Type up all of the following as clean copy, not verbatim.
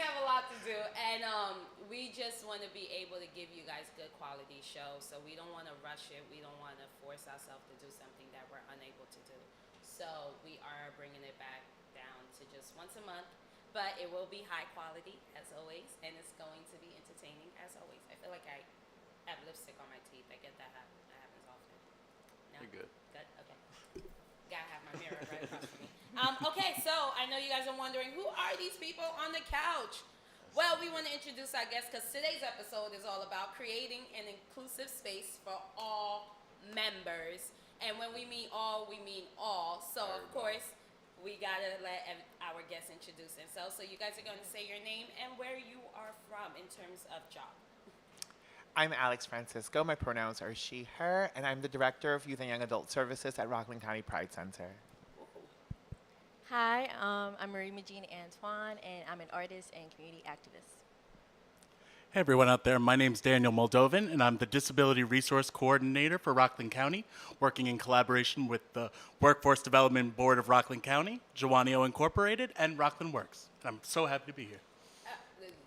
have a lot to do, and we just want to be able to give you guys good quality shows. So we don't want to rush it. We don't want to force ourselves to do something that we're unable to do. So we are bringing it back down to just once a month, but it will be high quality as always, and it's going to be entertaining as always. I feel like I have lipstick on my teeth. I get that that happens often. No? You're good. Good. Okay. Gotta have my mirror right across from me. Okay, so I know you guys are wondering, who are these people on the couch? Well, we want to introduce our guests because today's episode is all about creating an inclusive space for all members. And when we mean all, we mean all. So, of course, we got to let our guests introduce themselves. So you guys are going to say your name and where you are from in terms of job. I'm Alex Francisco. My pronouns are she, her, and I'm the Director of Youth and Young Adult Services at Rockland County Pride Center. Hi, I'm Marie Mejine Antoine, and I'm an artist and community activist. Hey everyone out there, my name's Daniel Moldovan, and I'm the Disability Resource Coordinator for Rockland County, working in collaboration with the Workforce Development Board of Rockland County, Joanio Incorporated, and Rockland Works. And I'm so happy to be here.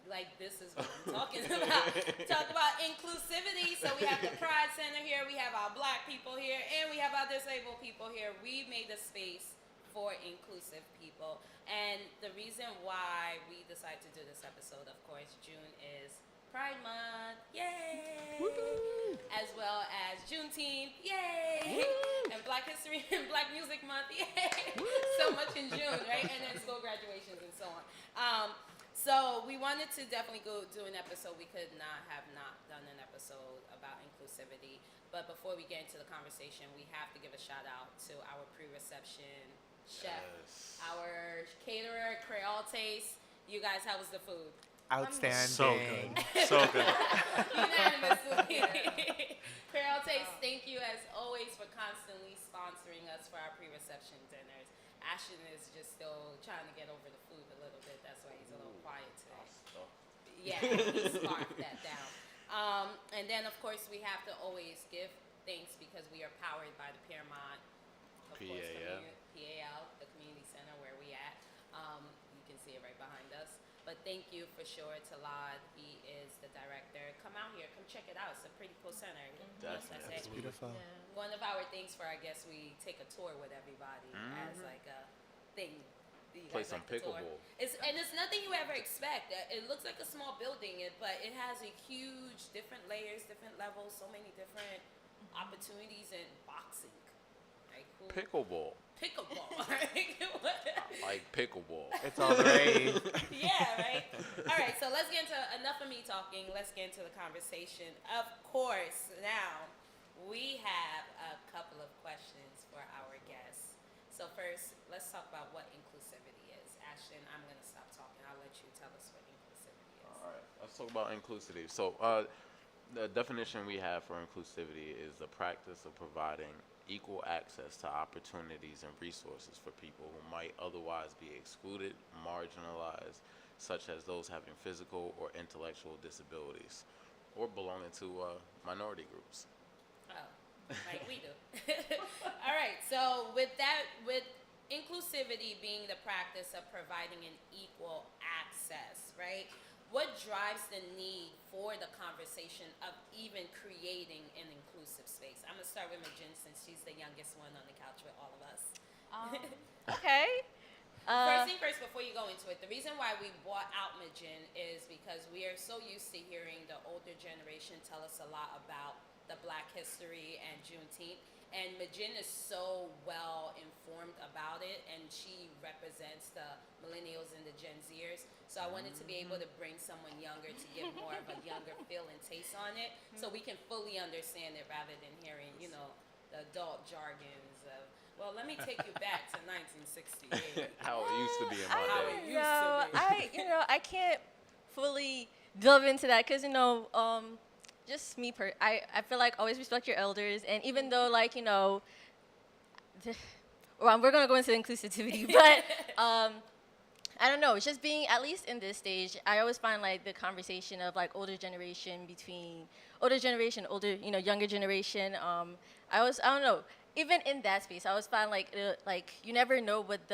Like, this is what I'm talking about. Talk about inclusivity. So we have the Pride Center here, we have our black people here, and we have our disabled people here. We made a space for inclusive people. And the reason why we decided to do this episode, of course, June is Pride Month, yay! Woo! As well as Juneteenth, yay! Woo! And Black History and Black Music Month, yay! So much in June, right? And then school graduations and so on. So we wanted to definitely go do an episode. We could not have done an episode about inclusivity. But before we get into the conversation, we have to give a shout out to our pre-reception chef, our caterer, Creole Taste. You guys, how was the food? Outstanding. So good. So good. Unanimously. Creole Taste, thank you as always for constantly sponsoring us for our pre-reception dinners. Ashton is just still trying to get over the food a little bit. That's why he's a little quiet today. Yeah, he scarfed that down. And then, of course, we have to always give thanks because we are powered by the Paramount, of course, PAL, the community center where we at. You can see it right behind us. But thank you for sure to Lod. He is the director. Come out here. Come check it out. It's a pretty cool center. Definitely. It's beautiful. Yeah. One of our things for our guests, we take a tour with everybody as like a thing. Do you Play guys some like the tour? pickleball. And it's nothing you ever expect. It looks like a small building, but it has a huge, different layers, different levels, so many different opportunities in boxing. Right? Cool. Pickleball. Pickleball. Right? Like pickleball. It's all the rage. Yeah, right? All right, so let's get into, enough of me talking, let's get into the conversation. Of course, now, we have a couple of questions for our guests. So first, let's talk about what inclusivity is. Ashton, I'm going to stop talking. I'll let you tell us what inclusivity is. All right, let's talk about inclusivity. So the definition we have for inclusivity is the practice of providing equal access to opportunities and resources for people who might otherwise be excluded, marginalized, such as those having physical or intellectual disabilities, or belonging to minority groups. Oh, like we do. All right, so with inclusivity being the practice of providing an equal access, right? What drives the need for the conversation of even creating an inclusive space? I'm gonna start with Mejine since she's the youngest one on the couch with all of us. Okay. First thing first, before you go into it, the reason why we brought out Mejine is because we are so used to hearing the older generation tell us a lot about the Black history and Juneteenth. And Mejine is so well informed about it, and she represents the millennials and the Gen Zers. So I wanted to be able to bring someone younger to give more of a younger feel and taste on it, so we can fully understand it rather than hearing, you know, the adult jargons of, well, let me take you back to 1968. How it used to be in my day. I can't fully delve into that because, just me, I feel like always respect your elders. And even though, like, well, we're going to go into inclusivity, but I don't know. It's just being, at least in this stage, I always find, like, the conversation of, like, older generation, younger generation. I don't know. Even in that space, I always find, like, you never know what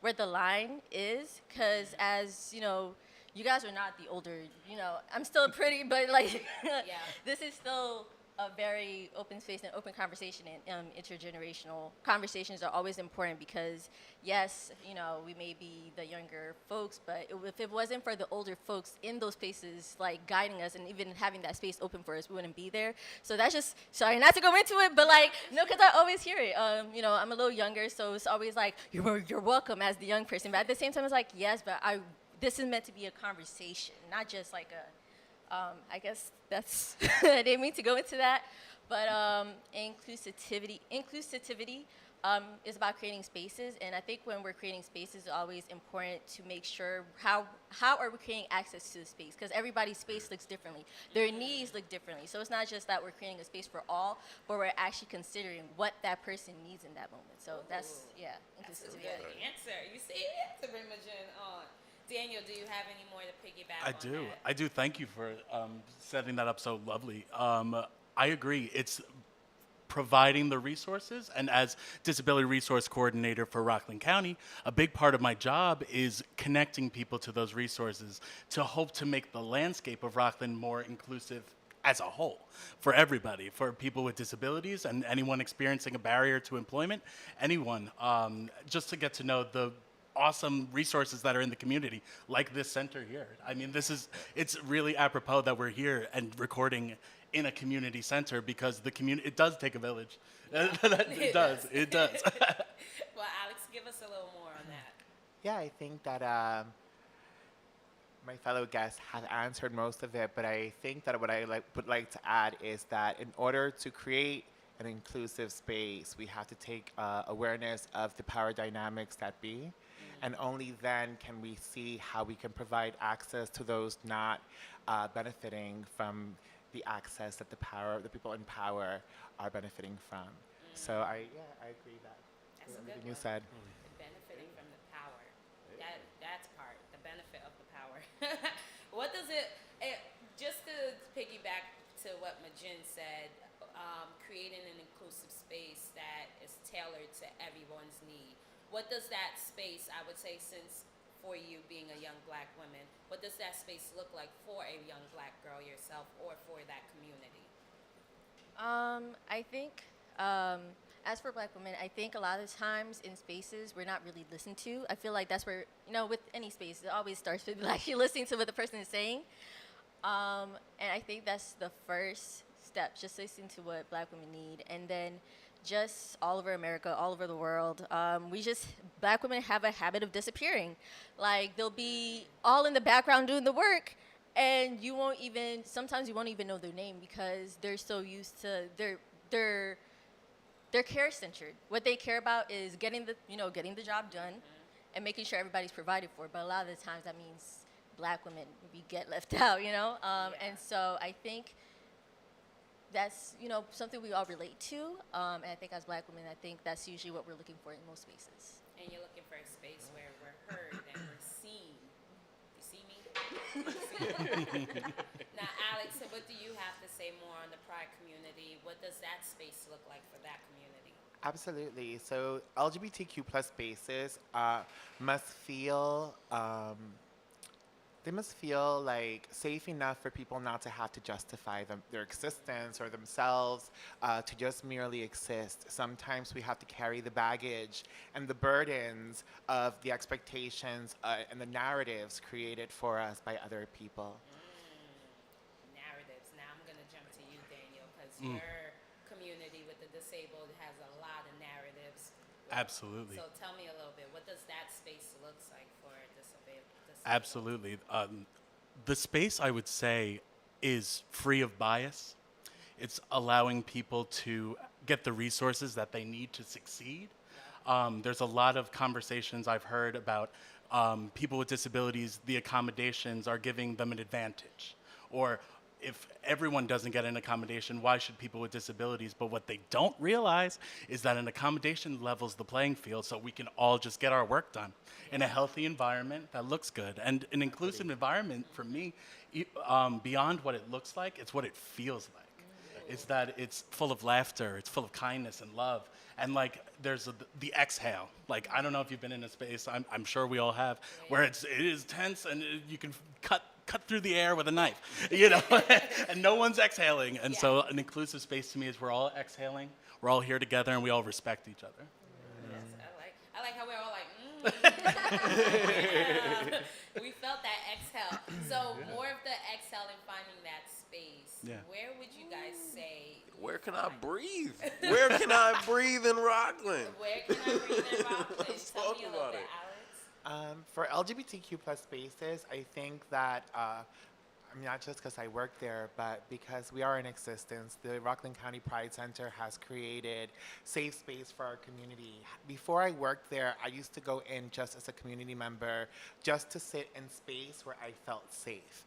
where the line is, because as you know, you guys are not the older. You know, I'm still pretty, but like, Yeah. this is still a very open space and open conversation, and intergenerational conversations are always important because, yes, you know, we may be the younger folks, but if it wasn't for the older folks in those spaces, like guiding us and even having that space open for us, we wouldn't be there. So that's just, sorry not to go into it, but like, no, because I always hear it. You know, I'm a little younger, so it's always like, you're welcome as the young person. But at the same time, it's like, yes, but this is meant to be a conversation, not just like a, I guess that's, I didn't mean to go into that, but inclusivity is about creating spaces, and I think when we're creating spaces, it's always important to make sure how are we creating access to the space, because everybody's space looks differently, their needs look differently, so it's not just that we're creating a space for all, but we're actually considering what that person needs in that moment. So that's, yeah, That's a inclusivity. good answer. You see, you have to bring Mejine on. Daniel, do you have any more to piggyback I on do. that? I do. Thank you for setting that up so lovely. I agree. It's providing the resources, and as disability resource coordinator for Rockland County, a big part of my job is connecting people to those resources to hope to make the landscape of Rockland more inclusive as a whole, for everybody, for people with disabilities and anyone experiencing a barrier to employment, anyone, just to get to know the awesome resources that are in the community, like this center here. I mean, it's really apropos that we're here and recording in a community center, because the community, it does take a village. It does. Well, Alex, give us a little more on that. Yeah, I think that my fellow guests have answered most of it, but I think that what I would like to add is that in order to create an inclusive space, we have to take awareness of the power dynamics that be, and only then can we see how we can provide access to those not benefiting from the access that the people in power are benefiting from. So I agree that That's a everything good you one. said. Benefiting from the power. That's part, the benefit of the power. What does just to piggyback to what Mejine said, creating an inclusive space that is tailored to everyone's need. What does that space, I would say, since for you being a young black woman, what does that space look like for a young black girl yourself or for that community? I think, as for black women, I think a lot of times in spaces we're not really listened to. I feel like that's where, you know, with any space, it always starts with like you listening to what the person is saying. And I think that's the first step, just listening to what black women need. And then just all over America, all over the world, black women have a habit of disappearing. Like, they'll be all in the background doing the work, and sometimes you won't even know their name because they're so used to, they're care-centered. What they care about is getting the job done and making sure everybody's provided for. But a lot of the times that means black women, we get left out, you know? And so I think that's, you know, something we all relate to. And I think as black women, I think that's usually what we're looking for in most spaces. And you're looking for a space where we're heard and we're seen. You see me? You see me? Now, Alex, what do you have to say more on the Pride community? What does that space look like for that community? Absolutely. So LGBTQ plus spaces must feel like safe enough for people not to have to justify their existence or themselves to just merely exist. Sometimes we have to carry the baggage and the burdens of the expectations and the narratives created for us by other people. Narratives. Now I'm going to jump to you, Daniel, because your community with the disabled has a lot of narratives. Absolutely. So tell me a little bit. What does that space look like for disabled? Absolutely. The space, I would say, is free of bias. It's allowing people to get the resources that they need to succeed. There's a lot of conversations I've heard about people with disabilities, the accommodations are giving them an advantage. Or if everyone doesn't get an accommodation, why should people with disabilities? But what they don't realize is that an accommodation levels the playing field so we can all just get our work done in a healthy environment that looks good. And an inclusive environment, for me, beyond what it looks like, it's what it feels like. is that it's full of laughter, it's full of kindness and love, and like there's the exhale. Like I don't know if you've been in a space, I'm sure we all have, where it is tense and you can cut through the air with a knife, you know, and no one's exhaling. And so an inclusive space to me is we're all exhaling, we're all here together, and we all respect each other. Yes, I like how we're all like, yeah. We felt that exhale. So more of the exhale and finding that space. Yeah. Where would you guys say? Where can I breathe? Where can I breathe in Rockland? Where can I breathe in Rockland? Let's Tell talk me a little about bit, it. Alex. For LGBTQ plus spaces, I think that, I mean, not just because I work there, but because we are in existence, the Rockland County Pride Center has created safe space for our community. Before I worked there, I used to go in just as a community member, just to sit in space where I felt safe.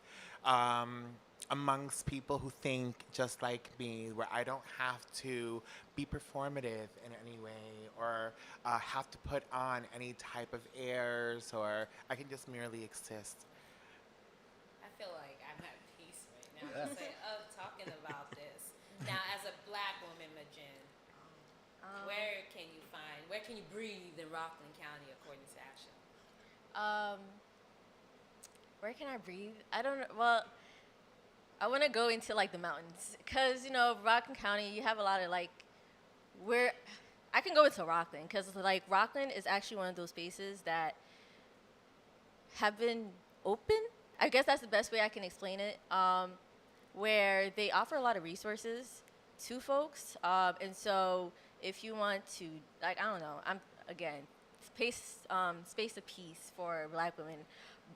Amongst people who think just like me, where I don't have to be performative in any way or have to put on any type of airs, or I can just merely exist. I feel like I'm at peace right now. Just talking about this. Now, as a black woman, Mejine, where can you breathe in Rockland County according to Ashley? Where can I breathe? I don't know. Well, I want to go into like the mountains because, you know, Rockland County, you have a lot of like where I can go into Rockland because like Rockland is actually one of those spaces that have been open. I guess that's the best way I can explain it, where they offer a lot of resources to folks. And so if you want to, like, I don't know, space of peace for black women.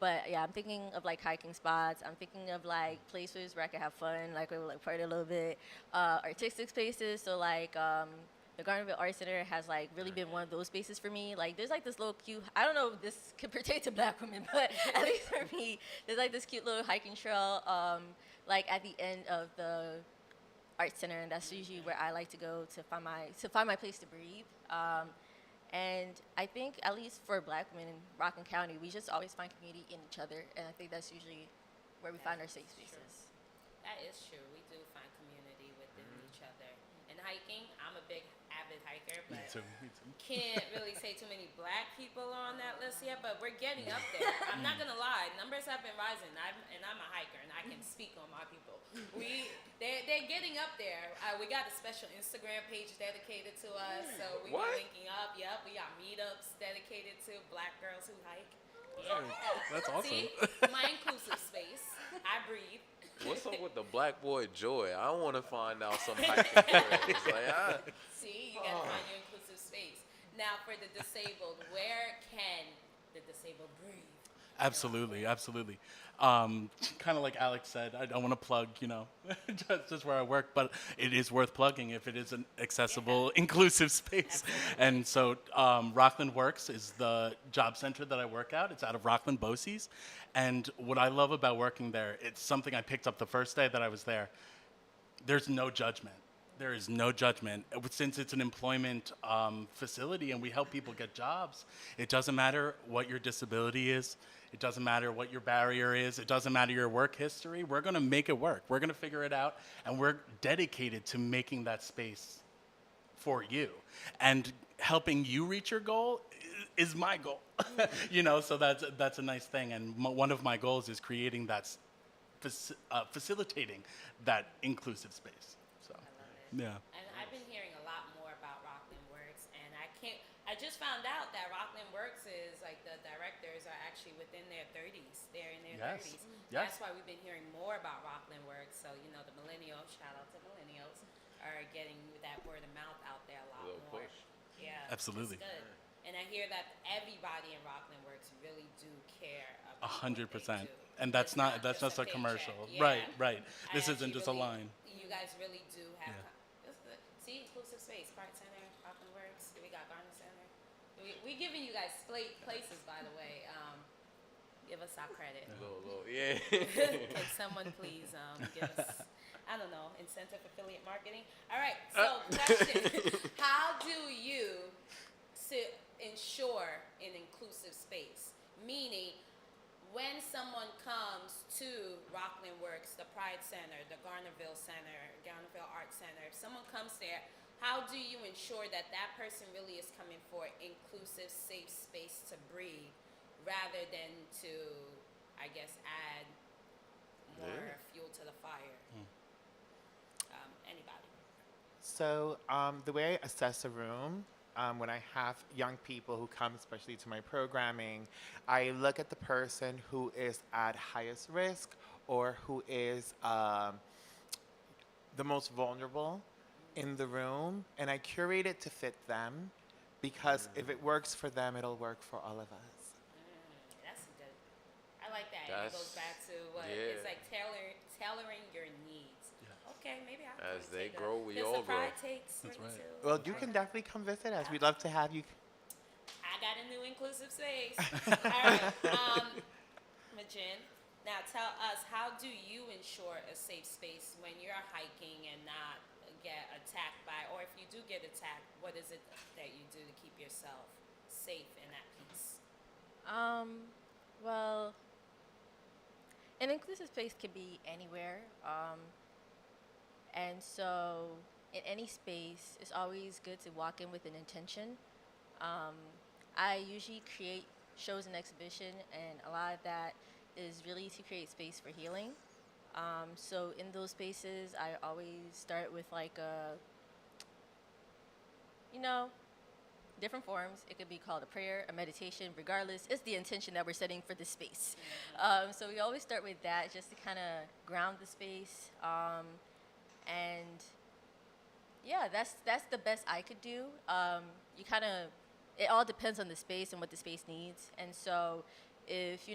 But yeah, I'm thinking of like hiking spots. I'm thinking of like places where I can have fun, like we would like party a little bit. Artistic spaces. So like the Gardenville Art Center has like really been one of those spaces for me. Like there's like this little cute. I don't know if this could pertain to black women, but at least for me, there's like this cute little hiking trail, like at the end of the art center, and that's usually where I like to go to find my place to breathe. And I think, at least for black women in Rockland County, we just always find community in each other. And I think that's usually where we find our safe spaces. That is true. We do find community within each other. And hiking, I'm a big avid hiker, but Me too. can't really say too many black people on that list yet, but we're getting up there. I'm not going to lie. Numbers have been rising, and I'm a hiker, and I can speak on my people. They're getting up there. We got a special Instagram page dedicated to us, so we're linking up. Yep, we got meetups dedicated to black girls who hike. Yeah. That's awesome. See, my inclusive space. I breathe. What's up with the black boy joy? I want to find out some hiking trails. Like, See, you gotta find your inclusive space. Now, for the disabled, where can the disabled breathe? Absolutely, absolutely. Kind of like Alex said, I don't want to plug, you know, just where I work, but it is worth plugging if it is an accessible, inclusive space. And so Rockland Works is the job center that I work at. It's out of Rockland, BOCES. And what I love about working there, it's something I picked up the first day that I was there. There's no judgment. There is no judgment. Since it's an employment facility and we help people get jobs, it doesn't matter what your disability is. It doesn't matter what your barrier is. It doesn't matter your work history. We're going to make it work. We're going to figure it out. And we're dedicated to making that space for you. And helping you reach your goal is my goal. You know, so that's a nice thing. And one of my goals is creating that, facilitating that inclusive space. So, yeah. And I've been hearing a lot more about Rockland Works, and I just found out that Rockland Works is like the directors are actually within their 30s. They're in their 30s. Yes. That's why we've been hearing more about Rockland Works. So, you know, the millennials, shout out to millennials, are getting that word of mouth out there a lot more. Push. Yeah. Absolutely. It's good. And I hear that everybody in Rockland Works really do care about 100%. what they do. And that's It's not just a paycheck. commercial. Yeah. Right. This I isn't actually just a really- line. You guys really do have. Yeah. See, inclusive space, Pride Center, Rockland Works. We got Garden Center. We giving you guys places, by the way. Give us our credit. yeah. Can someone please give us, I don't know, incentive affiliate marketing? All right. So, question: how do you ensure an inclusive space? Meaning, when someone comes to Rockland Works, the Pride Center, the Garnerville Art Center, if someone comes there, how do you ensure that that person really is coming for inclusive, safe space to breathe, rather than to, I guess, add more fuel to the fire? Anybody? So the way I assess a room, when I have young people who come, especially to my programming, I look at the person who is at highest risk or who is the most vulnerable in the room, and I curate it to fit them, because if it works for them, it'll work for all of us. That's a good. I like that. And it goes back to what it's like tailoring your needs. Okay, maybe I'll As they grow, we all grow. Pride takes That's right. Well, you can definitely come visit us. We'd love to have you. I got a new inclusive space. All right, Mejine, now tell us, how do you ensure a safe space when you're hiking and not get attacked by, or if you do get attacked, what is it that you do to keep yourself safe in that piece? Well, an inclusive space can be anywhere. And so in any space, it's always good to walk in with an intention. I usually create shows and exhibition, and a lot of that is really to create space for healing. So in those spaces, I always start with like different forms. It could be called a prayer, a meditation, regardless. It's the intention that we're setting for this space. So we always start with that, just to kind of ground the space. And yeah, that's the best I could do. It all depends on the space and what the space needs. And so if,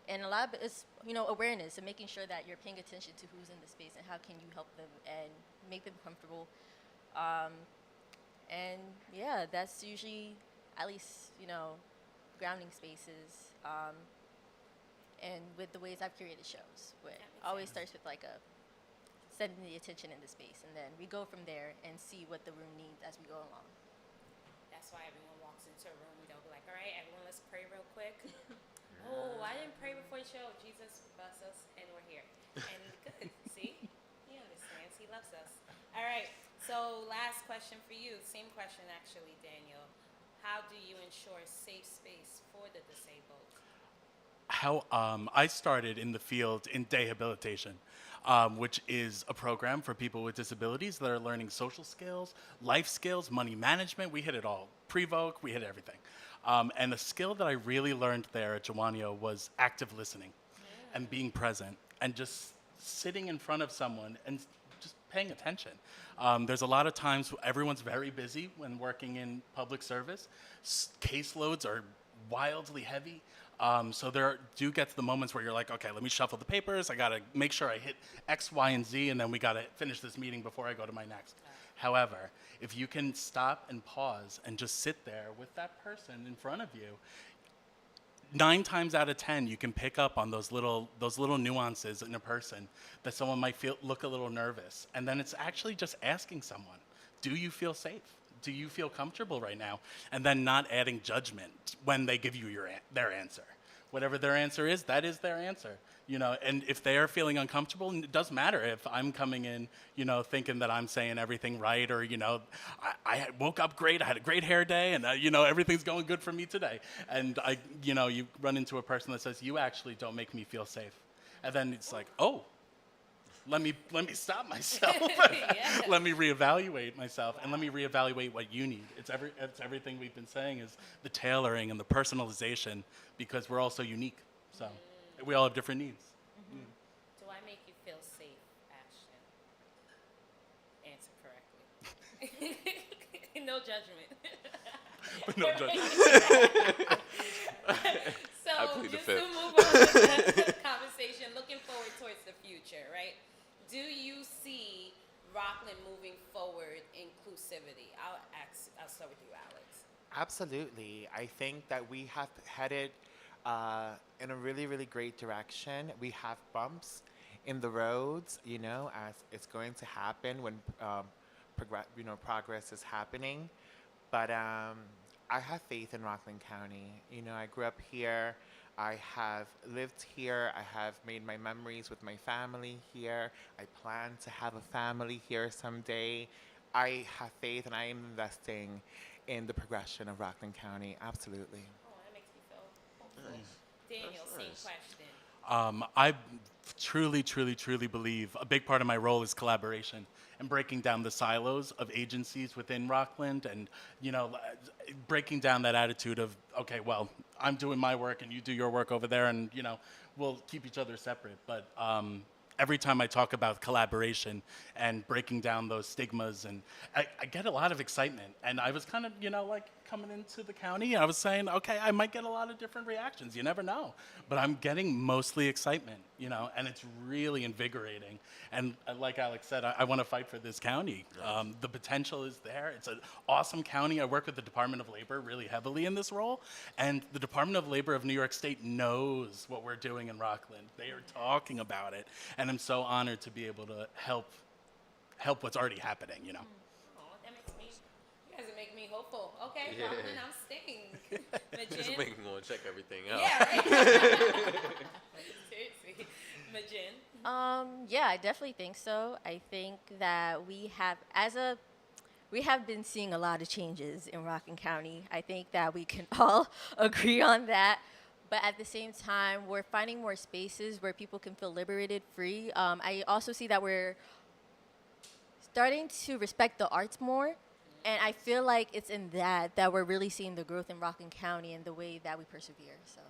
and a lot of it's, awareness and making sure that you're paying attention to who's in the space and how can you help them and make them comfortable. And yeah, that's usually, at least, grounding spaces. And with the ways I've curated shows, where it always starts with like setting the attention in the space, and then we go from there and see what the room needs as we go along. That's why everyone walks into a room, we don't be like, all right, everyone, let's pray real quick. Oh, I didn't pray before the show. Jesus bless us, and we're here. And good, see? He understands. He loves us. All right, so last question for you. Same question, actually, Daniel. How do you ensure safe space for the disabled? I started in the field in dehabilitation, which is a program for people with disabilities that are learning social skills, life skills, money management. We hit it all. Pre-voc, we hit everything. And the skill that I really learned there at Jawanio was active listening and being present and just sitting in front of someone and just paying attention. There's a lot of times everyone's very busy when working in public service. Caseloads are wildly heavy. So there do get to the moments where you're like, okay, let me shuffle the papers. I got to make sure I hit X, Y, and Z, and then we got to finish this meeting before I go to my next. However, if you can stop and pause and just sit there with that person in front of you, 9 times out of 10, you can pick up on those little nuances in a person that someone might look a little nervous. And then it's actually just asking someone, do you feel safe? Do you feel comfortable right now? And then not adding judgment when they give you their answer. Whatever their answer is, that is their answer. And if they are feeling uncomfortable, it doesn't matter if I'm coming in, thinking that I'm saying everything right, or, I woke up great, I had a great hair day, and, everything's going good for me today. And, you run into a person that says, you actually don't make me feel safe. And then it's like, oh, let me stop myself. Let me reevaluate myself, and let me reevaluate what you need. It's everything we've been saying is the tailoring and the personalization, because we're all so unique. So we all have different needs. Do I make you feel safe, Ashton? Answer correctly. No judgment. No judgment. So I plead the just fifth. to move on with the conversation, looking forward towards the future, right? Do you see Rockland moving forward inclusivity? I'll start with you, Alex. Absolutely. I think that we have headed in a really, really great direction. We have bumps in the roads, as it's going to happen when progress is happening. But I have faith in Rockland County. I grew up here. I have lived here. I have made my memories with my family here. I plan to have a family here someday. I have faith and I am investing in the progression of Rockland County. Absolutely. Oh, that makes me feel hopeful. Nice. Daniel, That's same nice. question. I truly, truly, truly believe a big part of my role is collaboration and breaking down the silos of agencies within Rockland and, breaking down that attitude of, okay, well, I'm doing my work and you do your work over there and, we'll keep each other separate. But every time I talk about collaboration and breaking down those stigmas, and I get a lot of excitement. And I was kind of, like coming into the county, I was saying, okay, I might get a lot of different reactions. You never know. But I'm getting mostly excitement, and it's really invigorating. And like Alex said, I want to fight for this county. The potential is there. It's an awesome county. I work with the Department of Labor really heavily in this role. And the Department of Labor of New York State knows what we're doing in Rockland. They are talking about it. And I'm so honored to be able to help what's already happening, Oh, that makes me. You guys are making me hopeful. Okay, Yeah. Rockland, I'm staying. Just Majin. making one check everything out. Yeah, right. Seriously, Majin. Yeah, I definitely think so. I think that we have been seeing a lot of changes in Rockland County. I think that we can all agree on that. But at the same time, we're finding more spaces where people can feel liberated, free. I also see that we're starting to respect the arts more. And I feel like it's in that we're really seeing the growth in Rockland County and the way that we persevere. So.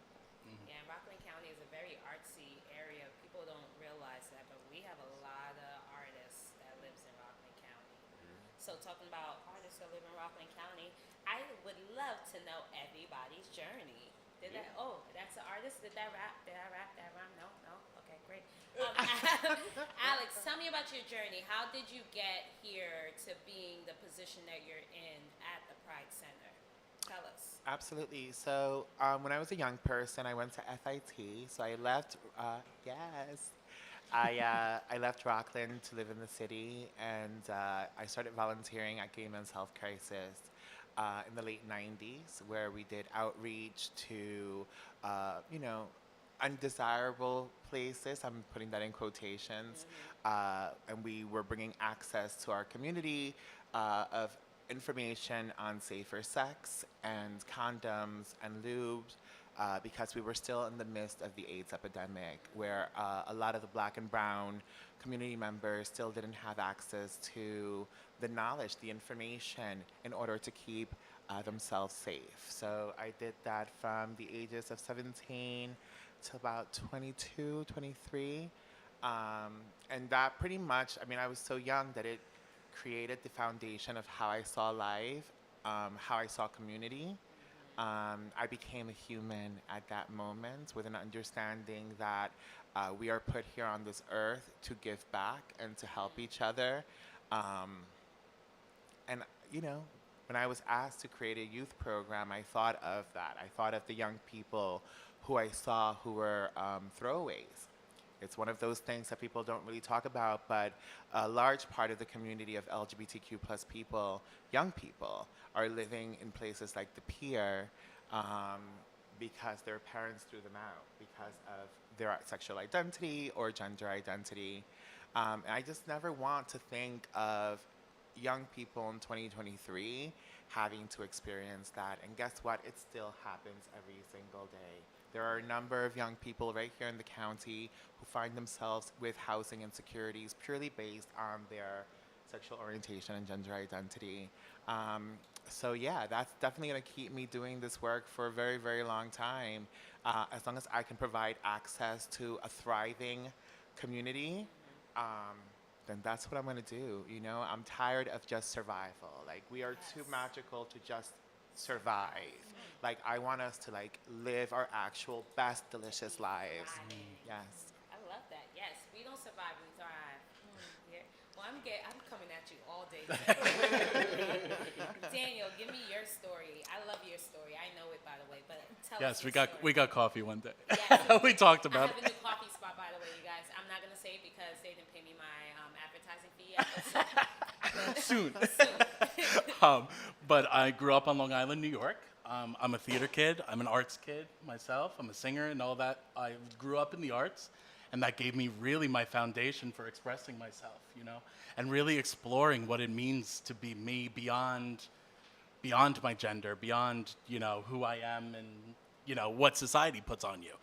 Yeah, Rockland County is a very artsy area. People don't realize that, but we have a lot of artists that lives in Rockland County. So talking about artists that live in Rockland County, I would love to know everybody's journey. That's an artist. Did that rap? Did I rap that rhyme? No. Okay, great. Alex, tell me about your journey. How did you get here to being the position that you're in at the Pride Center? Tell us. Absolutely. So when I was a young person, I went to FIT. So I left. Yes. I left Rockland to live in the city, and I started volunteering at Gay Men's Health Crisis in the late 90s, where we did outreach to, undesirable places. I'm putting that in quotations. And we were bringing access to our community of information on safer sex and condoms and lubes. Because we were still in the midst of the AIDS epidemic, where a lot of the Black and Brown community members still didn't have access to the knowledge, the information, in order to keep themselves safe. So I did that from the ages of 17 to about 22, 23. And that pretty much, I was so young that it created the foundation of how I saw life, how I saw community. I became a human at that moment with an understanding that we are put here on this earth to give back and to help each other. And, when I was asked to create a youth program, I thought of that. I thought of the young people who I saw who were throwaways. It's one of those things that people don't really talk about, but a large part of the community of LGBTQ plus people, young people, are living in places like the Pier because their parents threw them out because of their sexual identity or gender identity. And I just never want to think of young people in 2023 having to experience that. And guess what? It still happens every single day. There are a number of young people right here in the county who find themselves with housing insecurities purely based on their sexual orientation and gender identity. So yeah, that's definitely going to keep me doing this work for a very, very long time. As long as I can provide access to a thriving community, then that's what I'm going to do. I'm tired of just survival. Like, we are too magical to just survive. Like, I want us to live our actual best delicious lives. Yes. I love that. Yes, we don't survive, we thrive. Yeah. Well, I'm coming at you all day. Daniel, give me your story. I love your story. I know it, by the way, but tell us Yes, your we got coffee one day. Yes. We talked I about have a it. new coffee spot, by the way, you guys. I'm not going to say it because they didn't pay me my advertising fee yet. But Soon. soon. But I grew up on Long Island, New York. I'm a theater kid. I'm an arts kid myself. I'm a singer and all that. I grew up in the arts, and that gave me really my foundation for expressing myself, and really exploring what it means to be me beyond my gender, beyond, who I am and, what society puts on you.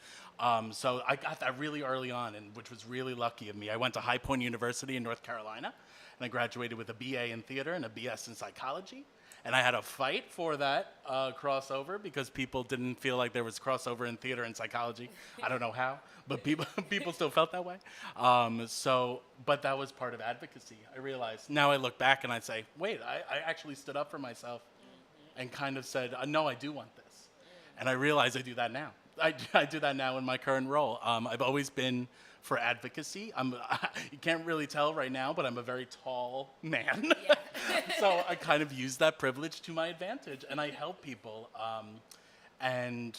So I got that really early on, and which was really lucky of me. I went to High Point University in North Carolina, and I graduated with a BA in theater and a BS in psychology. And I had a fight for that crossover because people didn't feel like there was crossover in theater and psychology. I don't know how, but people still felt that way. But that was part of advocacy. I realized, now I look back and I say, wait, I actually stood up for myself and kind of said, no, I do want this. And I realize I do that now. I do that now in my current role. I've always been for advocacy. You can't really tell right now, but I'm a very tall man. Yeah. So I kind of use that privilege to my advantage, and I help people and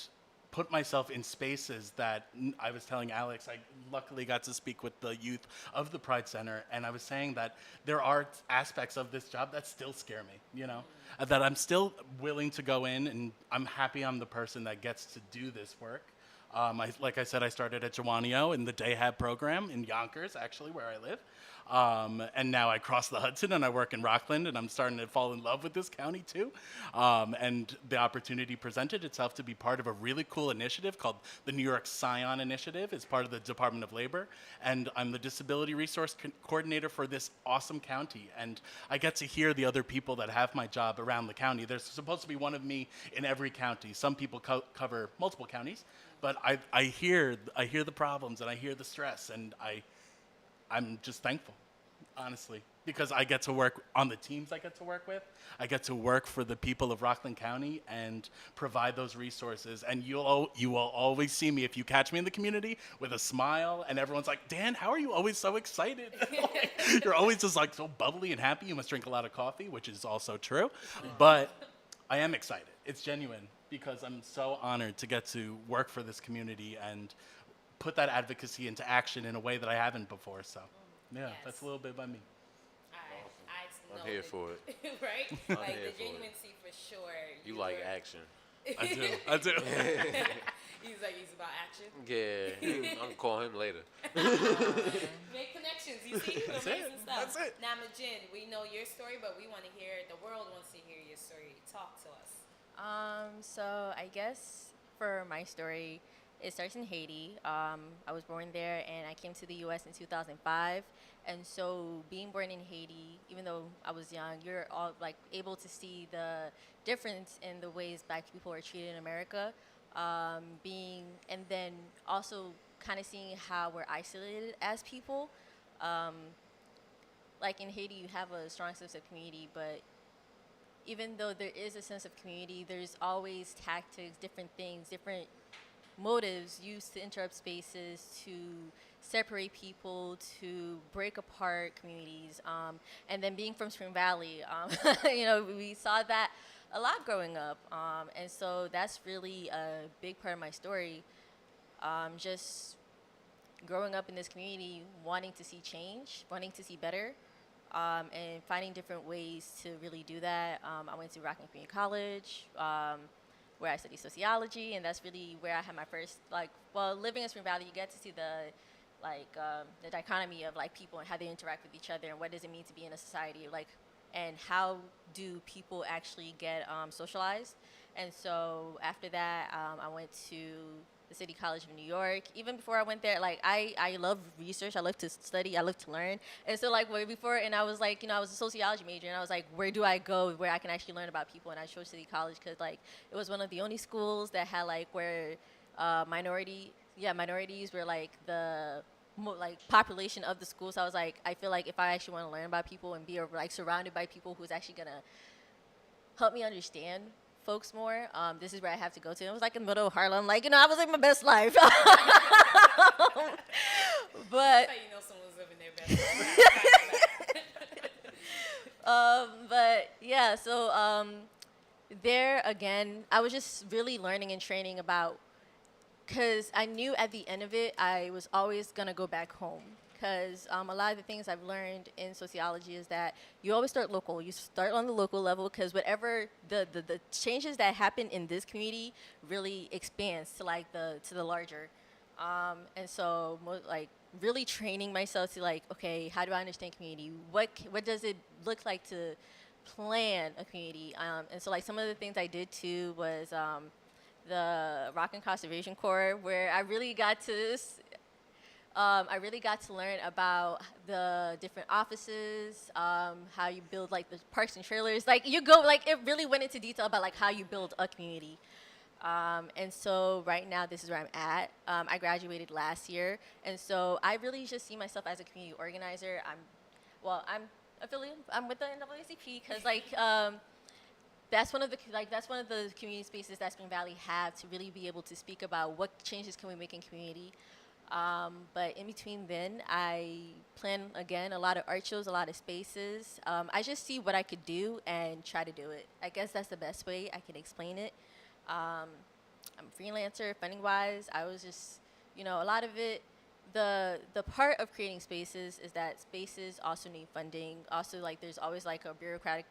put myself in spaces that I was telling Alex, I luckily got to speak with the youth of the Pride Center, and I was saying that there are aspects of this job that still scare me, that I'm still willing to go in, and I'm happy I'm the person that gets to do this work. Like I said, I started at Jawanio in the Day Hab program in Yonkers, actually, where I live. And now I cross the Hudson and I work in Rockland, and I'm starting to fall in love with this county too. And the opportunity presented itself to be part of a really cool initiative called the New York Scion Initiative. It's part of the Department of Labor. And I'm the Disability Resource Coordinator for this awesome county. And I get to hear the other people that have my job around the county. There's supposed to be one of me in every county. Some people cover multiple counties. But I hear the problems and I hear the stress, and I'm just thankful, honestly, because I get to work on the teams I get to work with. I get to work for the people of Rockland County and provide those resources. And you will always see me, if you catch me in the community, with a smile, and everyone's like, Dan, how are you always so excited? You're always just like so bubbly and happy. You must drink a lot of coffee, which is also true. But I am excited. It's genuine, because I'm so honored to get to work for this community and put that advocacy into action in a way that I haven't before. So, yeah, Yes. That's a little bit about me. I know I'm here that- for it. Right? I'm Like here the for it. genuinency for sure. You like were- action. I do. He's about action. Yeah, I'm gonna call him later. Make connections. You see, That's amazing it. stuff. That's it. Now, Mejine, we know your story, but we want to hear. The world wants to hear your story. Talk to us. So I guess for my story, it starts in Haiti. I was born there, and I came to the U.S. in 2005. And so being born in Haiti, even though I was young, you're all like able to see the difference in the ways Black people are treated in America. And then also kind of seeing how we're isolated as people. Like in Haiti, you have a strong sense of community, but even though there is a sense of community, there's always tactics, different things, different motives used to interrupt spaces, to separate people, to break apart communities. And then being from Spring Valley, we saw that a lot growing up. And so that's really a big part of my story. Just growing up in this community, wanting to see change, wanting to see better. And finding different ways to really do that. I went to Rockland Community College, where I studied sociology, and that's really where I had my first, living in Spring Valley, you get to see the dichotomy of people and how they interact with each other, and what does it mean to be in a society, and how do people actually get socialized. And so after that, I went to the City College of New York. Even before I went there, I love research. I love to study. I love to learn. And so way before, and I was I was a sociology major, and I was like, where do I go where I can actually learn about people? And I chose City College because it was one of the only schools that had where minorities were the population of the school. So I was I feel like if I actually want to learn about people and be surrounded by people who's actually gonna help me understand folks more, this is where I have to go to. It was in the middle of Harlem, I was my best life. But That's how you know someone's living their best life. but yeah, so there again, I was just really learning and training about, because I knew at the end of it, I was always gonna go back home, because a lot of the things I've learned in sociology is that you always start local. You start on the local level because whatever the changes that happen in this community really expands to like the larger. And so like really training myself to like, okay, how do I understand community? What does it look like to plan a community? And so like some of the things I did too was the Rockland Conservation Corps, where I really got to learn about the different offices, how you build like the parks and trailers. Like you go, like it really went into detail about like how you build a community. And so right now, this is where I'm at. I graduated last year, and so I really just see myself as a community organizer. I'm affiliated. I'm with the NAACP because that's one of the community spaces that Spring Valley have to really be able to speak about what changes can we make in community. But in between then, I plan, again, a lot of art shows, a lot of spaces. I just see what I could do and try to do it. I guess that's the best way I can explain it. I'm a freelancer, funding-wise. I was just, a lot of it, the part of creating spaces is that spaces also need funding. Also, like, there's always, like, a bureaucratic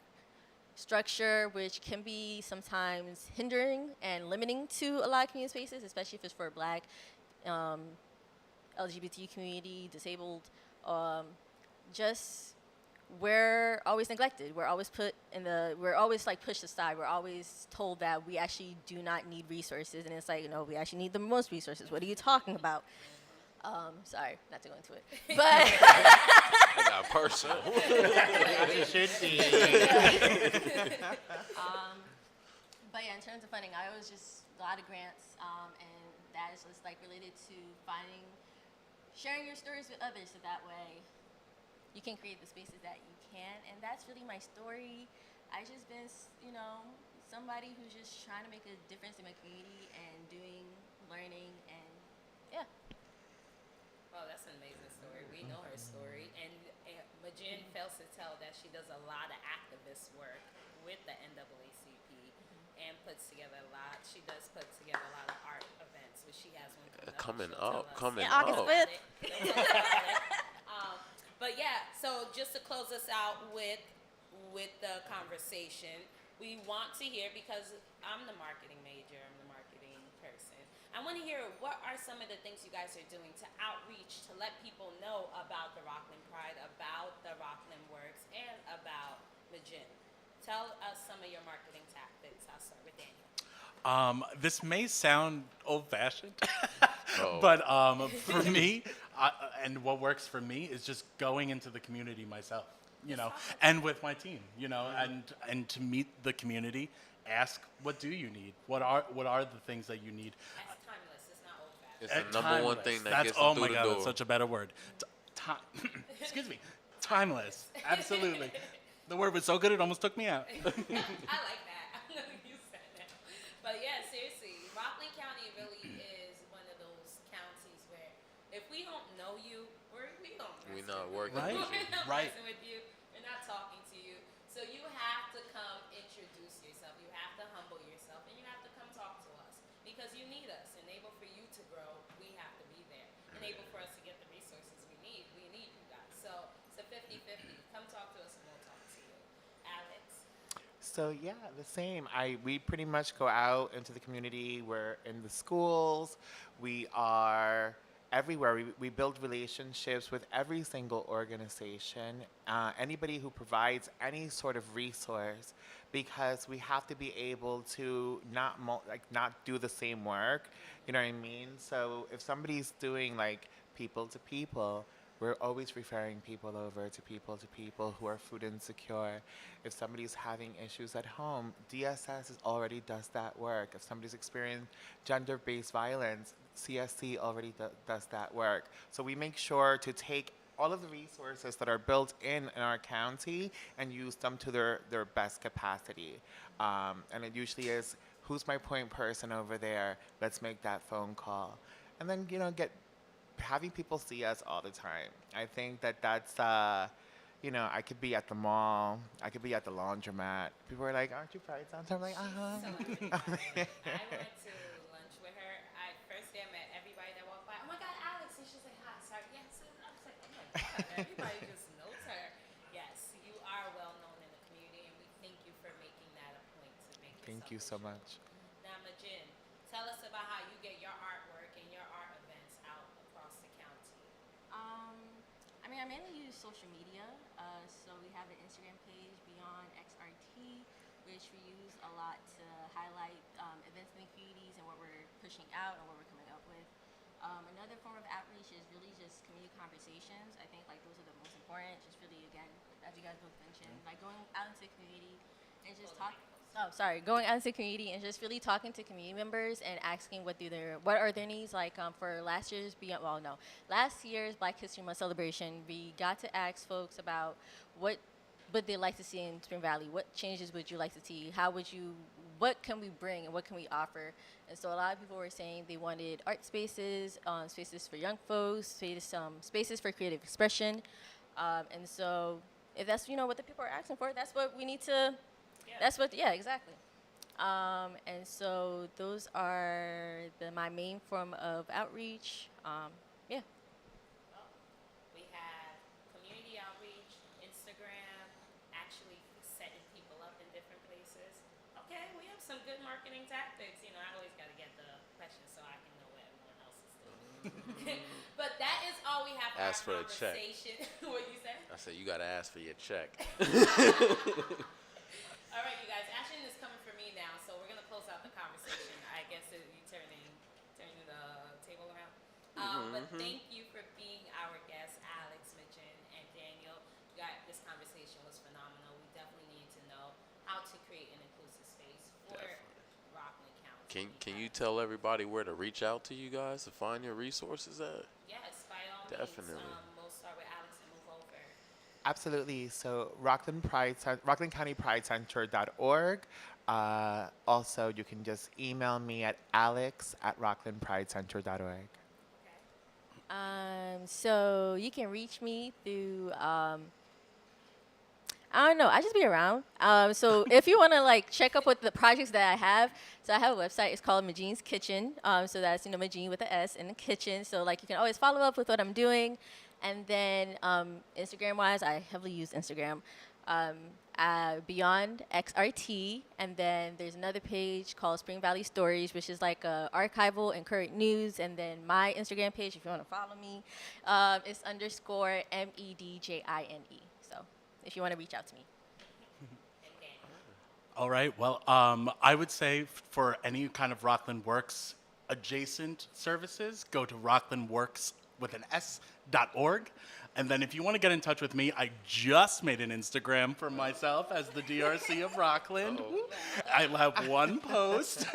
structure, which can be sometimes hindering and limiting to a lot of community spaces, especially if it's for Black, LGBT community, disabled, just we're always neglected. We're always we're always like pushed aside. We're always told that we actually do not need resources, and it's like, no, we actually need the most resources. What are you talking about? Sorry, not to go into it, but I got personal. It should be. But yeah, in terms of funding, I was just a lot of grants, and that is just like related to sharing your stories with others, so that way you can create the spaces that you can. And that's really my story. I just been, somebody who's just trying to make a difference in my community and learning, and yeah. Well, that's an amazing story. We know her story. And Mejine fails to tell that she does a lot of activist work with the NAACP and puts together a lot. She does put together a lot of art events, which she has one coming up. Coming Yeah, August up. 5th. But yeah, so just to close us out with the conversation, we want to hear, because I'm the marketing major, I'm the marketing person. I want to hear, what are some of the things you guys are doing to outreach, to let people know about the Rockland Pride, about the Rockland Works, and about Mejine? Tell us some of your marketing tactics. I'll start with Daniel. This may sound old-fashioned, Oh. but for me, and what works for me is just going into the community myself, and with my team, and to meet the community, ask, what do you need? What are the things that you need? That's timeless. It's not old-fashioned. It's the number one thing that gets oh them my through God, the that's door. such a better word. Excuse me, timeless. Absolutely. The word was so good it almost took me out. I like that. I'm going to use that now. But yeah, seriously, Rockland County really is one of those counties where if we don't know you, we don't We're mess not with working you. with you. We're not Right. messing with you. We're not talking to you. So you have to come introduce yourself. You have to humble yourself, and you have to come talk to us, because you need us. And able for you to grow, we have to be there. And able for us to get the resources we need you guys. So it's a 50-50. Come talk to us and we'll talk to you. Alex? So yeah, the same. We pretty much go out into the community. We're in the schools. We are everywhere. We build relationships with every single organization, anybody who provides any sort of resource, because we have to be able to not do the same work. You know what I mean? So if somebody's doing like people to people, we're always referring people over to people who are food insecure. If somebody's having issues at home, DSS already does that work. If somebody's experiencing gender-based violence, CSC already does that work. So we make sure to take all of the resources that are built in our county and use them to their best capacity. And it usually is, who's my point person over there? Let's make that phone call. And then, having people see us all the time. I think that's, I could be at the mall. I could be at the laundromat. People are like, aren't you Pride Center? I'm like, uh-huh. I went to lunch with her. First day I met everybody that walked by. Oh my God, Alex! And she's like, hi, sorry. Yes. I was like, oh my Everybody just knows her. Yes, you are well known in the community, and we thank you for making that a point to make yourself Thank you so visible. much. Now, Majin, tell us about how you get your artwork and your art events out across the county. Um, I mean, I mainly use social media. So we have an Instagram page, Beyond XRT, which we use a lot to highlight events in the communities and what we're pushing out and what we're coming up with. Another form of outreach is really just community conversations. I think like those are the most important. Just really, again, as you guys both mentioned, like going out into the community and just going out into the community and just really talking to community members and asking what are their needs. Like for last year's Black History Month celebration, we got to ask folks about what would they like to see in Spring Valley. What changes would you like to see? What can we bring and what can we offer? And so a lot of people were saying they wanted art spaces, spaces for young folks, spaces for creative expression. And so if that's, what the people are asking for, that's what we need to, exactly. And so those are my main form of outreach. Yeah. We have community outreach, Instagram, actually setting people up in different places. Okay, we have some good marketing tactics. I always got to get the questions so I can know what everyone else is doing. But that is all we have for Ask for our a check. conversation. What you say? I said you gotta ask for your check. All right, you guys. Ashton is coming for me now, so we're gonna close out the conversation. I guess you turning the table around. But thank you for being our guests, Alex, Mejine, and Daniel. This conversation was phenomenal. We definitely need to know how to create an inclusive space for Rockland County. Can you tell everybody where to reach out to you guys to find your resources at? Yes, by all Definitely. means. We'll start with Alex and move over. Absolutely. So Rockland County Pride Center.org. Also, you can just email me at alex@rocklandpridecenter.org. Okay. So you can reach me through, I don't know. I just be around. So if you want to check up with the projects that I have, so I have a website. It's called Mejine's Kitchen. So that's Mejine with an S in the kitchen. So you can always follow up with what I'm doing. And then Instagram wise, I heavily use Instagram. Beyond XRT, and then there's another page called Spring Valley Stories, which is like archival and current news. And then my Instagram page, if you want to follow me, is _MEDJINE. So if you want to reach out to me. All right. Well, I would say for any kind of Rockland Works adjacent services, go to rocklandworks.org. And then if you want to get in touch with me, I just made an Instagram for myself as the DRC of Rockland. I have one post.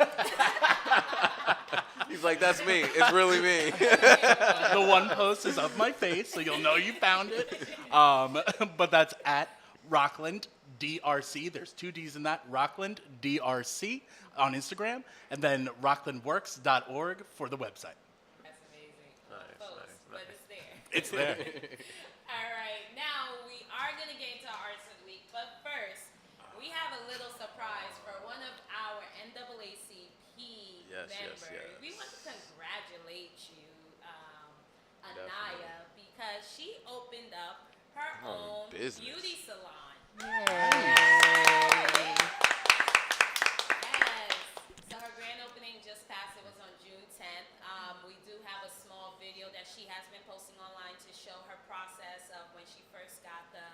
He's like, that's me. It's really me. The one post is of my face, so you'll know you found it. But that's at Rockland DRC. There's 2 D's in that. Rockland DRC on Instagram, and then rocklandworks.org for the website. That's amazing. Nice, Post, nice, but nice. it's there. It's there. All right, now we are going to get into our Arts of the Week, but first, we have a little surprise for one of our NAACP members. Yes. We want to congratulate you, Definitely. Anaya, because she opened up her own business. beauty salon. Yay. Yes. So her grand opening just passed. It was on June 10th. We do have a small video that she has been posting online to show her process of when she first got the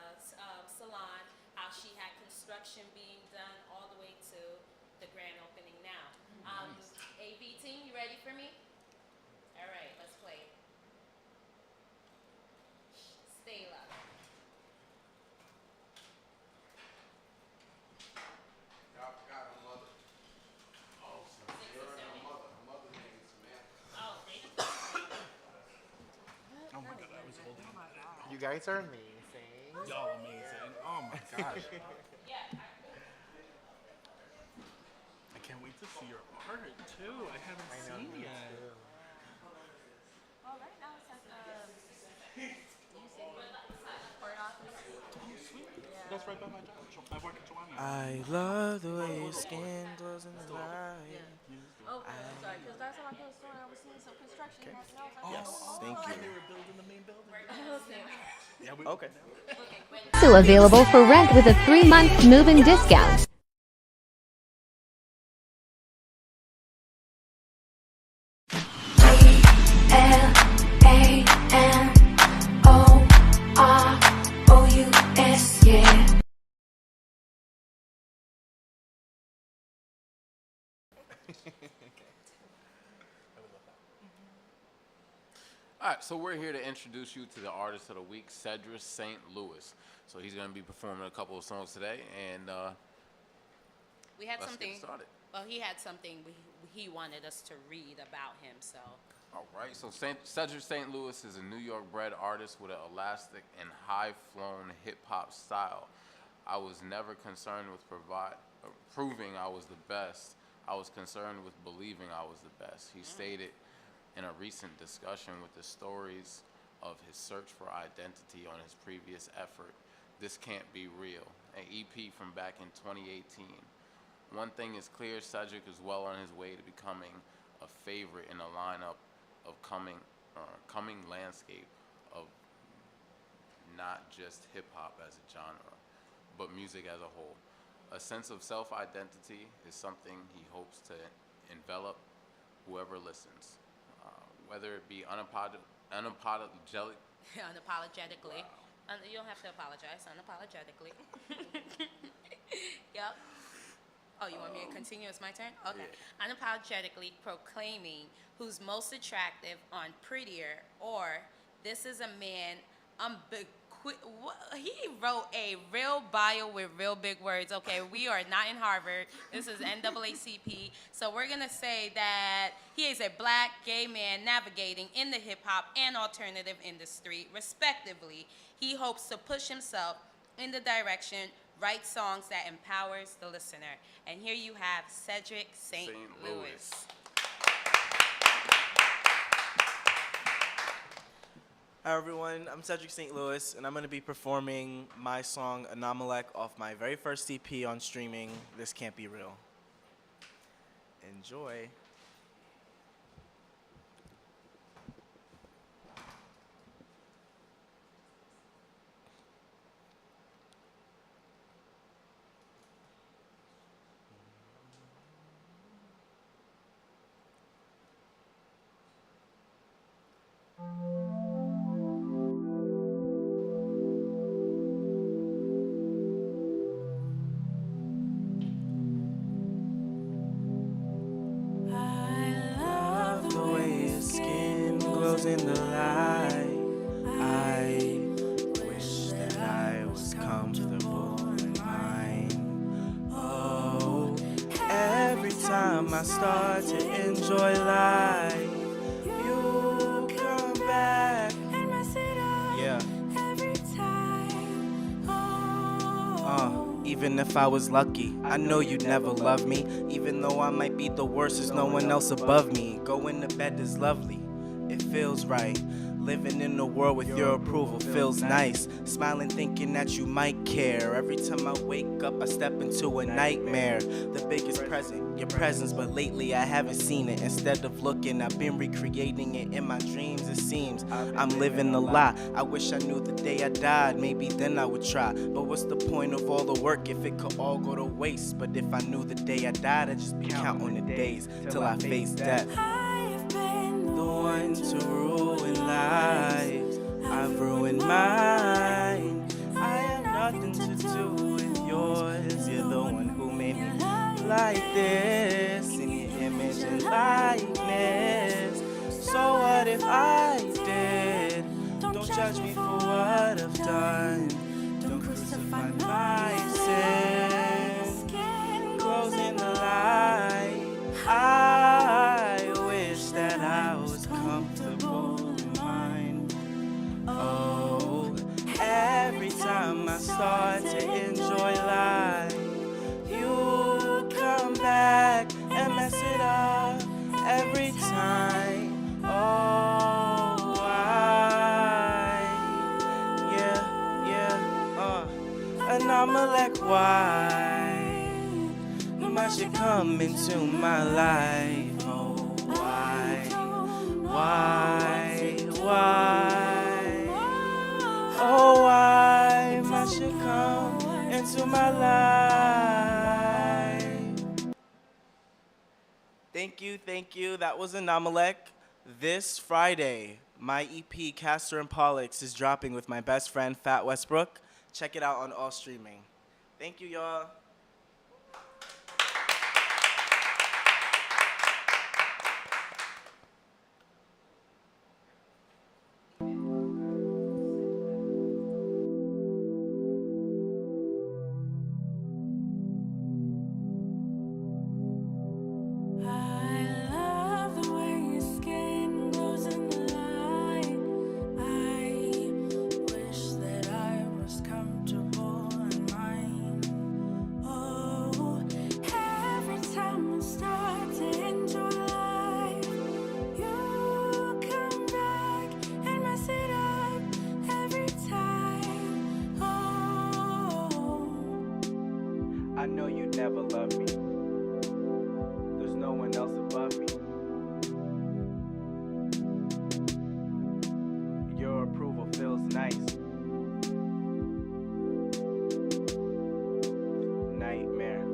salon, how she had construction being done all the way to the grand opening now. AV team, you ready for me? All right, let's play. Stayla. Y'all forgot her mother. Oh, her mother's name is Samantha. Oh, thank you. Oh my God, I was holding it. You guys are amazing. Y'all amazing. Oh my gosh. Yeah. I can't wait to see your art too. I haven't seen yet. Well, right now it's at court office. Oh, sweet. That's right by my job. I work at Jamelah. I love the way your skin glows in the light. Okay, I'm sorry, because last time I was going, I was seeing some construction. And I was like, Yes, thank They you. were building the main building. okay. Okay. Also available for rent with a 3-month move-in discount. Lanorous, yeah. All right, so we're here to introduce you to the artist of the week, Cedric St. Louis. So he's going to be performing a couple of songs today, and We had let's something. get started. Well, he had something he wanted us to read about him. So All right, so Cedric St. Louis is a New York-bred artist with an elastic and high-flown hip-hop style. I was never concerned with proving I was the best. I was concerned with believing I was the best. He stated in a recent discussion with the stories of his search for identity on his previous effort, This Can't Be Real, an EP from back in 2018. One thing is clear, Cedric is well on his way to becoming a favorite in a lineup of coming landscape of not just hip-hop as a genre, but music as a whole. A sense of self-identity is something he hopes to envelop whoever listens, whether it be unapologetic. unapologetically, you don't have to apologize. Unapologetically. Yep. Oh, you want me to continue? It's my turn? Okay. Yeah. Unapologetically proclaiming who's most attractive on Prettier, or this is a man he wrote a real bio with real big words. Okay, we are not in Harvard. This is NAACP. So we're going to say that he is a black gay man navigating in the hip-hop and alternative industry, respectively. He hopes to push himself in the direction, write songs that empowers the listener. And here you have Cedric St. Louis. Hi everyone, I'm Cedric St. Louis, and I'm going to be performing my song Anomalek off my very first EP on streaming, This Can't Be Real. Enjoy. In the light, I wish that I was comfortable in mine. Oh, every time I start to enjoy life, you come back and mess it up. Yeah. Every time. Even if I was lucky, I know you'd never love me. Even though I might be the worst, there's no one else above me. Going to bed is lovely. It feels right. Living in a world with your approval feels nice. Smiling thinking that you might care. Every time I wake up I step into a nightmare. The biggest present, your presence, but lately I haven't seen it. Instead of looking, I've been recreating it in my dreams. It seems I'm living a lie. I wish I knew the day I died, maybe then I would try. But what's the point of all the work if it could all go to waste? But if I knew the day I died, I'd just be counting the days till I face death. The one to ruin lives, I've ruined mine. I have nothing to do with yours. You're the one who made me like this, in your image and likeness. So what if I did? Don't judge me for what I've done. Don't crucify my sins. Closing the light, I wish that I was comfortable in mine. Oh, every time I start to enjoy life, you come back and mess it up every time. Oh, and I'm like, why must you come into my life? Oh, why? Oh, why must you come into my life? Thank you. That was Anamalek. This Friday, my EP, Castor and Pollux, is dropping with my best friend, Fat Westbrook. Check it out on all streaming. Thank you, y'all. I know you never loved me. There's no one else above me. Your approval feels nice. Nightmare.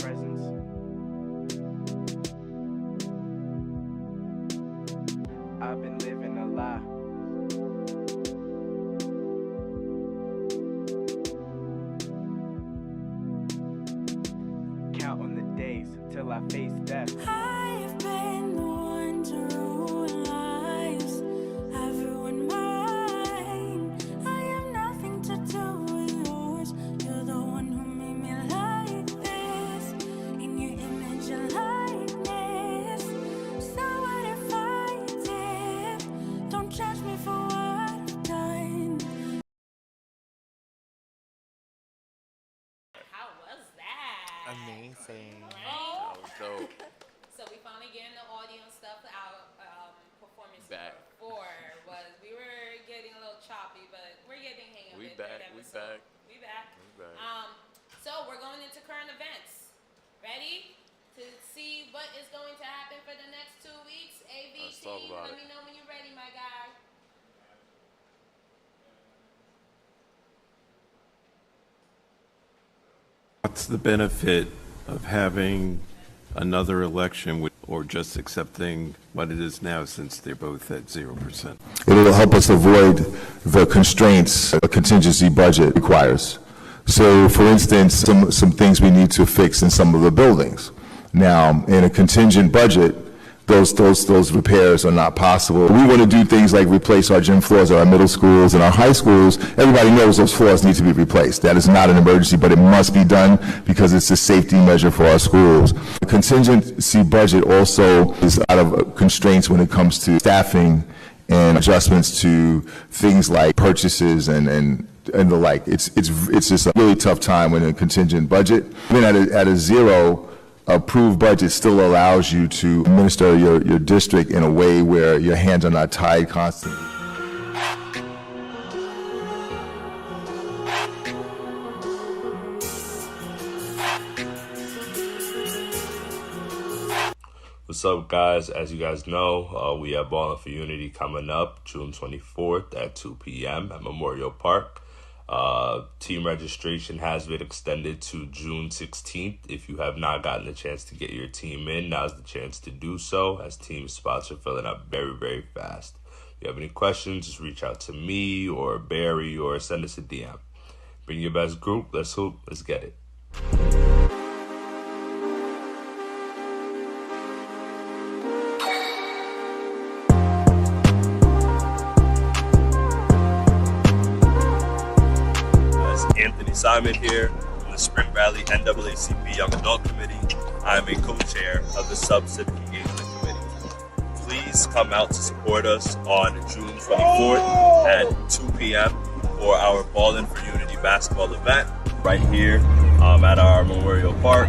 Presence. I've been living a lie. On the days till I face death. I've been the one to ruin lives. I've ruined mine. I have nothing to do with yours. You're the one who made me like this. In your image and likeness. So what if I did? Don't judge me for what I've done. How was that? Amazing. Right? That was dope. So we finally getting the audio and stuff. Our performance Back. before was we were getting a little choppy, but we're getting hang of We it. back. third We episode. back. We back. We back. So we're going into current events. Ready to see what is going to happen for the next 2 weeks? AV Let's talk team, about let it. me know when you're ready, my guy. What's the benefit of having another election or just accepting what it is now since they're both at 0%? It'll help us avoid the constraints a contingency budget requires. So, for instance, some things we need to fix in some of the buildings. Now, in a contingent budget, those repairs are not possible. We want to do things like replace our gym floors at our middle schools and our high schools. Everybody knows those floors need to be replaced. That is not an emergency, but it must be done because it's a safety measure for our schools. The contingency budget also is out of constraints when it comes to staffing and adjustments to things like purchases and the like. It's just a really tough time when a contingent budget. Even at a zero approved budget still allows you to administer your district in a way where your hands are not tied constantly. What's up, guys? As you guys know, we have Ballin' for Unity coming up June 24th at 2 p.m. at Memorial Park. Team registration has been extended to June 16th. If you have not gotten a chance to get your team in, now's the chance to do so, as team spots are filling up very, very fast. If you have any questions, just reach out to me or Barry or send us a DM. Bring your best group. Let's hoop. Let's get it. Anthony Simon here from the Spring Valley NAACP Young Adult Committee. I am a co-chair of the Sub-Civic Engagement Committee. Please come out to support us on June 24th at 2 p.m. for our Ballin' for Unity basketball event right here at our Memorial Park.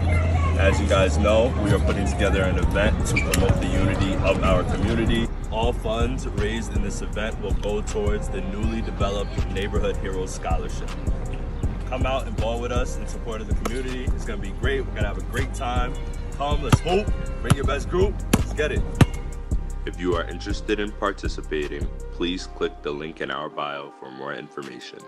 As you guys know, we are putting together an event to promote the unity of our community. All funds raised in this event will go towards the newly developed Neighborhood Heroes Scholarship. Come out and ball with us in support of the community. It's gonna be great. We're gonna have a great time. Come, let's hoop. Bring your best group. Let's get it. If you are interested in participating, please click the link in our bio for more information.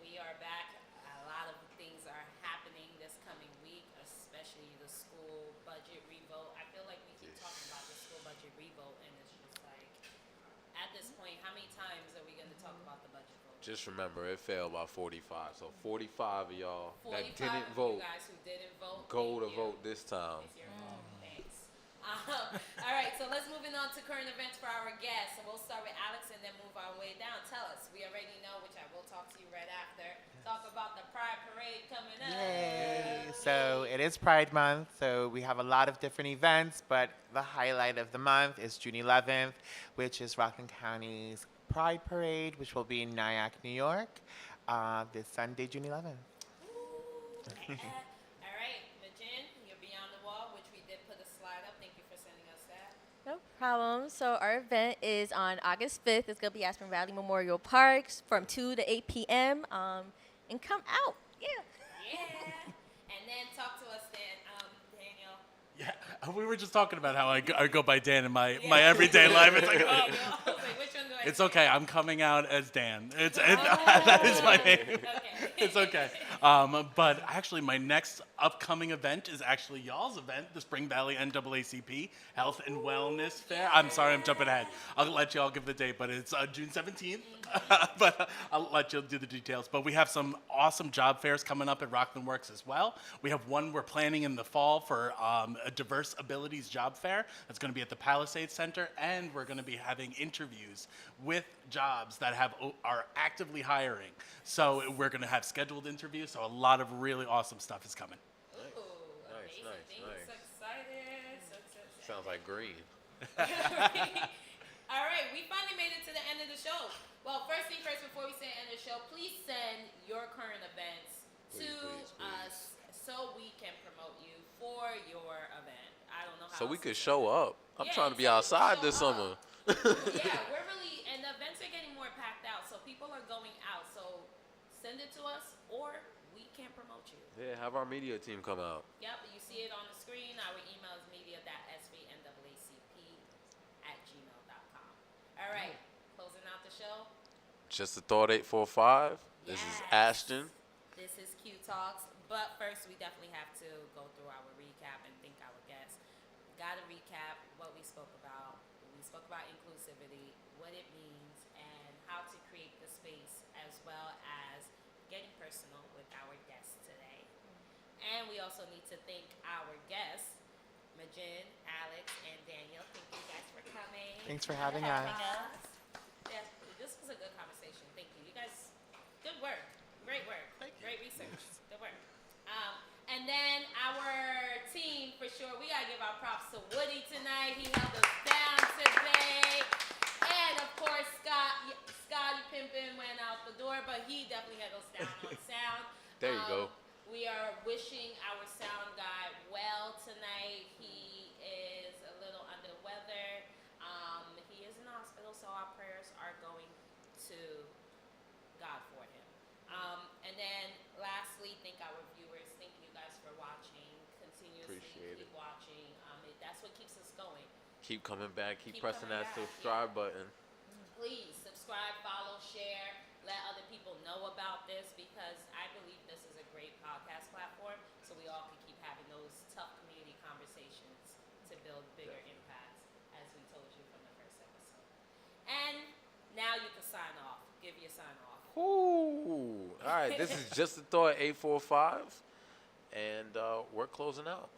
We are back. A lot of things are happening this coming week, especially the school budget revote. I feel like we keep talking about the school budget revote, and it's just like, at this point, how many times are we going to talk about the budget vote? Just remember, it failed by 45. So 45 of y'all 45 that didn't of vote, you guys who didn't vote, go to thank you. vote this time. It's your fault. Thanks. All right, so let's move on to current events for our guests. So we'll start with Alex and then move our way down. Tell us, we already know, which I will talk to you right after. Talk about the Pride Parade coming up. Yay! So it is Pride Month, so we have a lot of different events, but the highlight of the month is June 11th, which is Rockland County's Pride Parade, which will be in Nyack, New York, this Sunday, June 11th. All right, Mejine, you're Beyond the Wall, which we did put a slide up. Thank you for sending us that. No problem. So our event is on August 5th. It's going to be Aspen Valley Memorial Parks from 2 to 8 p.m. And come out. Yeah. Yeah. And then talk to us then, Daniel. Yeah, we were just talking about how I go by Dan in my everyday life. It's like, oh. I was like, which one do I It's say? okay. I'm coming out as Dan. That is my name. Okay. It's okay. But actually, my next upcoming event is actually y'all's event, the Spring Valley NAACP Health and Wellness Fair. I'm sorry, I'm jumping ahead. I'll let y'all give the date, but it's June 17th. But I'll let you do the details. But we have some awesome job fairs coming up at Rockland Works as well. We have one we're planning in the fall for a diverse abilities job fair. That's going to be at the Palisades Center, and we're going to be having interviews with jobs that are actively hiring. So we're going to have scheduled interviews. So a lot of really awesome stuff is coming. Ooh, amazing. nice. So excited. So excited. Sounds like green. All right, we finally made it to the end of the show. Well, first thing first, before we say end of the show, please send your current events to us so we can promote you for your event. I don't know how So we else could to show say up. I'm Yeah, trying to be so we outside show this up. summer. Yeah, we're really, and the events are getting more packed out, so people are going out. So send it to us, or we can promote you. Yeah, have our media team come out. Yep, you see it on the screen. Our email is media.svnAACP@gmail.com. All right, closing out the show. Just a thought 845. This is Yes. Ashton. This is Q Talks, but first we definitely have to go through our recap and thank our guests. Got to recap what we spoke about. We spoke about inclusivity, what it means, and how to create the space, as well as getting personal with our guests today. And we also need to thank our guests, Mejine, Alex, and Daniel. Thank you guys for coming. Thanks for having us. Yeah, this was a good conversation. Thank you. You guys, good work. Great work. Great research. Good work. And then our team, for sure, we got to give our props to Woody tonight. He held us down today. And, of course, Scotty Pimpin went out the door, but he definitely held us down on sound. There you go. We are wishing our sound guy well tonight. He is a little under the weather. He is in the hospital, so our prayers are going to God for him. And then lastly, thank our viewers. Thank you guys for watching. Continuously Appreciate keep watching. That's what keeps us going. Keep coming back. Keep Keep pressing coming that back, subscribe button. Please subscribe, follow, share, let other people know about this, because I believe this is a great podcast platform, so we all can keep having those tough community conversations to build bigger impacts, as we told you from the first episode. And now you can sign off. Give your sign off. Ooh. All right, this is Just a Thought 845, and we're closing out.